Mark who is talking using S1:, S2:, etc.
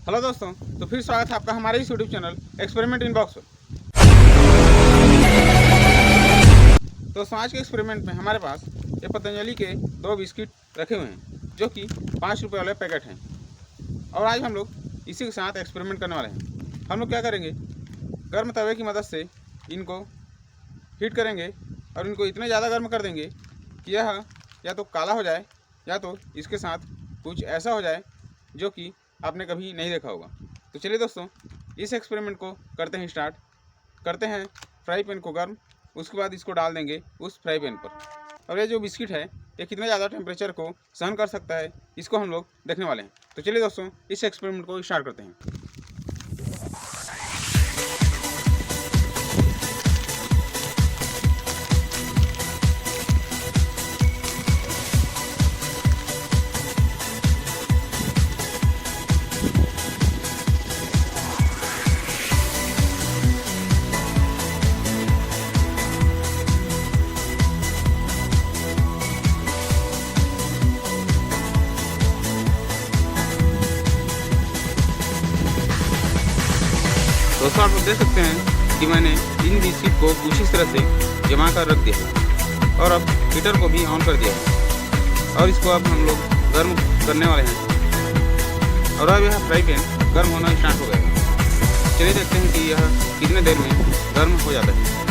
S1: Hello दोस्तों, तो फिर स्वागत है आपका हमारे इस YouTube channel experiment in box पर। तो आज के एक्सपेरिमेंट में हमारे पास ये पतंजलि के 2 बिस्किट रखे हुए हैं जो कि 5 रुपये वाले पैकेट हैं। और आज हम लोग इसी के साथ एक्सपेरिमेंट करने वाले हैं। हम लोग क्या करेंगे, गर्म तवे की मदद से इनको हीट करेंगे और इनको इतने ज़्यादा गर्म कर देंगे कि यह या तो काला हो जाए या तो इसके साथ कुछ ऐसा हो जाए जो कि आपने कभी नहीं देखा होगा। तो चलिए दोस्तों, इस एक्सपेरिमेंट को करते हैं स्टार्ट। करते हैं फ्राई पैन को गर्म, उसके बाद इसको डाल देंगे उस फ्राई पैन पर। और ये जो बिस्किट है ये कितना ज़्यादा टेम्परेचर को सहन कर सकता है, इसको हम लोग देखने वाले हैं। तो चलिए दोस्तों, इस एक्सपेरिमेंट को स्टार्ट करते हैं। दोस्तों, आप लोग देख सकते हैं कि मैंने इन बिस्किट को कुछ इस तरह से जमा कर रख दिया है और अब हीटर को भी ऑन कर दिया है और इसको अब हम लोग गर्म करने वाले हैं। और अब यह फ्राई पैन गर्म होना स्टार्ट हो गया है। चलिए देखते हैं कि यह कितने देर में गर्म हो जाता है।